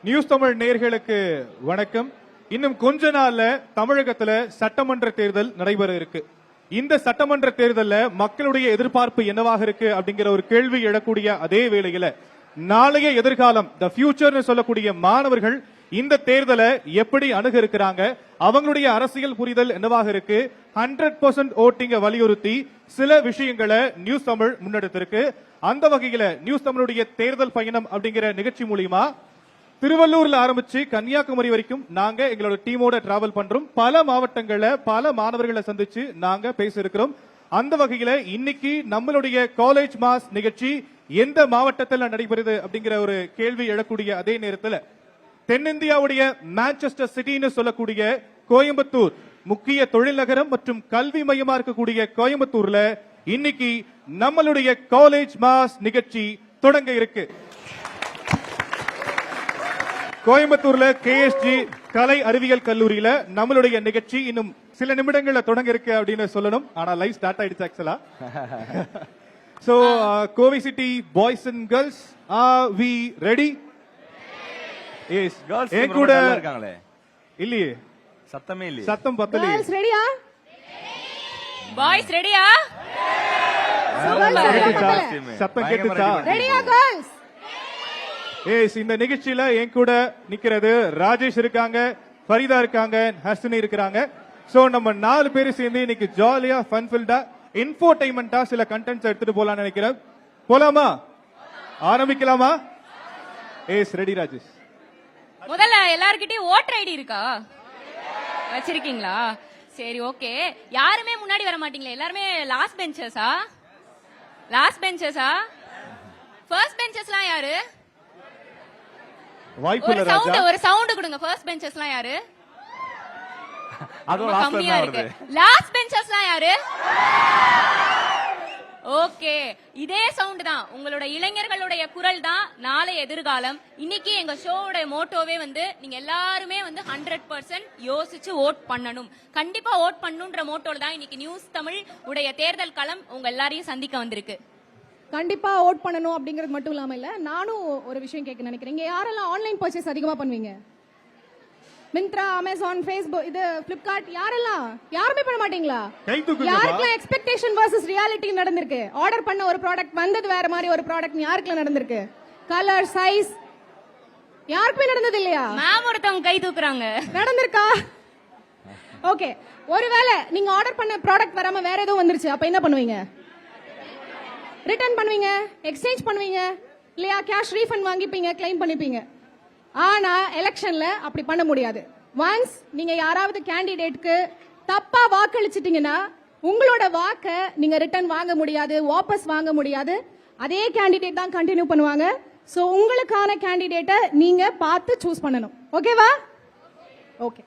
News Tamil நேயர்களுக்கு வணக்கம். இன்னும் கொஞ்ச நாள்ல தமிழகத்துல சட்டமன்ற தேர்தல் நடைபெற இருக்கு. இந்த சட்டமன்ற தேர்தல்ல மக்களுடைய எதிர்பார்ப்பு என்னவாக இருக்கு அப்படிங்கிற ஒரு கேள்வி எழக்கூடிய அதே வேளையில நாளைய எதிர்காலம் தி ஃபியூச்சர்னு சொல்லக்கூடிய மாணவர்கள் இந்த தேர்தலை எப்படி அணுக இருக்கிறாங்க, அவங்களுடைய அரசியல் புரிதல் என்னவாக இருக்கு, 100% ஓட்டிங்க வலியுறுத்தி சில விஷயங்களை நியூஸ் தமிழ் முன்னெடுத்திருக்கு. அந்த வகையில நியூஸ் தமிழுடைய தேர்தல் பயணம் அப்படிங்கிற நிகழ்ச்சி மூலியமா திருவள்ளூர்ல ஆரம்பிச்சு கன்னியாகுமரி வரைக்கும் நாங்க எங்களோட டீமோட டிராவல் பண்றோம். பல மாவட்டங்கள்ல பல மாணவர்களை சந்திச்சு நாங்க பேச இருக்கிறோம். அந்த வகையில இன்னைக்கு நம்மளுடைய காலேஜ் மாஸ் நிகழ்ச்சி எந்த மாவட்டத்தில் நடைபெறுது அப்படிங்கிற ஒரு கேள்வி எழக்கூடிய அதே நேரத்தில் தென்னிந்தியாவுடைய மான்செஸ்டர் சிட்டின்னு சொல்லக்கூடிய கோயம்புத்தூர் முக்கிய தொழில் நகரம் மற்றும் கல்வி மையமா இருக்கக்கூடிய கோயம்புத்தூர்ல இன்னைக்கு நம்மளுடைய காலேஜ் மாஸ் நிகழ்ச்சி தொடங்க இருக்கு. கோயம்புத்தூர்ல KSG கலை அறிவியல் கல்லூரியில நம்மளுடைய நிகழ்ச்சி இன்னும் சில நிமிடங்கள்ல தொடங்க இருக்கு அப்படின்னு சொல்லணும். ஆனா லைவ் ஸ்டார்ட் ஆயிடுச்சு ஆக்சுவலா. So Kovai city boys and girls, are we ready? Yes. Girls என் கூட இருக்காங்களே இல்லையே, சத்தமே இல்லையே, சத்தம் பத்தலையே. கேர்ள்ஸ் ரெடியா? பாய்ஸ் ரெடியா? சத்தம் கேட்டுச்சா? ரெடியா கேர்ள்ஸ்? எஸ். இந்த நிகழ்ச்சியில என் கூட நிக்கிறது ராஜேஷ் இருக்காங்க, ஃபரிதா இருக்காங்க, ஹர்ஷினி இருக்காங்க. சோ நம்ம 4 பேர் சேர்ந்து இன்னைக்கு ஜாலியா ஃபன்ஃபில்டா இன்ஃபோடைன்மெண்டா சில கண்டென்ட்ஸ் எடுத்துட்டு போலாம்னு நினைக்கிறேன். போலாமா? ஆரம்பிக்கலாமா? எஸ். ரெடி ராஜேஷ். முதல்ல எல்லார்கிட்டயும் ஓட்டர் ஐடி இருக்கா? வச்சிருக்கீங்களா? சரி, ஓகே. யாருமே முன்னாடி வர மாட்டீங்களா? எல்லாருமே லாஸ்ட் பெஞ்சஸா? லாஸ்ட் பெஞ்சஸா? ஃபர்ஸ்ட் பெஞ்சஸ்லாம் யாரு? ஒரு சவுண்ட் கொடுங்க. ஃபர்ஸ்ட் பெஞ்சஸ்லாம் யாரு? அதுவும் கம்மியா இருக்கு. லாஸ்ட் பெஞ்சஸ்லாம் யாரு? ஓகே, இதே சவுண்ட் தான். உங்களோட இளைஞர்களுடைய குரல் தான் நாளை எதிர்காலம். இன்னைக்கு எங்க ஷோவோட மோட்டோவே நீங்க எல்லாருமே 100% யோசிச்சு ஓட் பண்ணணும். கண்டிப்பா ஓட் பண்ணணும்ன்ற மோட்டோல தான் இன்னைக்கு நியூஸ் தமிழ் உடைய தேர்தல் களம் உங்க எல்லாரையும் சந்திக்க வந்திருக்கு. கண்டிப்பா ஓட் பண்ணணும் அப்படிங்கிறது மட்டும் இல்லாம இல்ல, நானும் ஒரு விஷயம் கேட்க நினைக்கிறேன். இங்க யாரெல்லாம் ஆன்லைன் பர்ச்சேஸ் அதிகமா பண்ணுவீங்க? மிந்த்ரா, அமேசான், ஃபேஸ்புக், இது பிளிப்கார்ட், யாருமே பண்ண மாட்டீங்களா? யாருக்கெல்லாம் எக்ஸ்பெக்டேஷன் வர்சஸ் ரியாலிட்டி நடந்திருக்கு? ஆர்டர் பண்ண ஒரு ப்ராடக்ட் வந்தது வேற மாதிரி ஒரு ப்ராடக்ட் யாருக்கெல்லாம் நடந்திருக்கு? கலர், சைஸ் யாருக்குமே நடந்தது இல்லையா? மேம் ஒருத்தவங்க கை தூக்குறாங்க. நடந்திருக்கா? ஓகே. ஒருவேளை நீங்க ஆர்டர் பண்ண ப்ராடக்ட் வராம வேற ஏதோ வந்துருச்சு, அப்ப என்ன பண்ணுவீங்க? ரிட்டர்ன் பண்ணுவீங்க, எக்ஸ்சேஞ்ச் பண்ணுவீங்க இல்லையா? கேஷ் ரீஃபண்ட் வாங்கிப்பீங்க, கிளைம் பண்ணிப்பீங்க. ஆனா எலெக்ஷன்ல அப்படி பண்ண முடியாது. ஒன்ஸ் நீங்க யாராவது கேண்டிடேட்க்கு தப்பா வாக்களிச்சிட்டீங்கன்னா உங்களோட வாக்க நீங்க ரிட்டர்ன் வாங்க முடியாது, வாபஸ் வாங்க முடியாது. அதே கேண்டிடேட் தான் கண்டினியூ பண்ணுவாங்க. சோ உங்களுக்கான கேண்டிடேட்டை நீங்க பார்த்து சூஸ் பண்ணணும். ஓகேவா? ஓகே.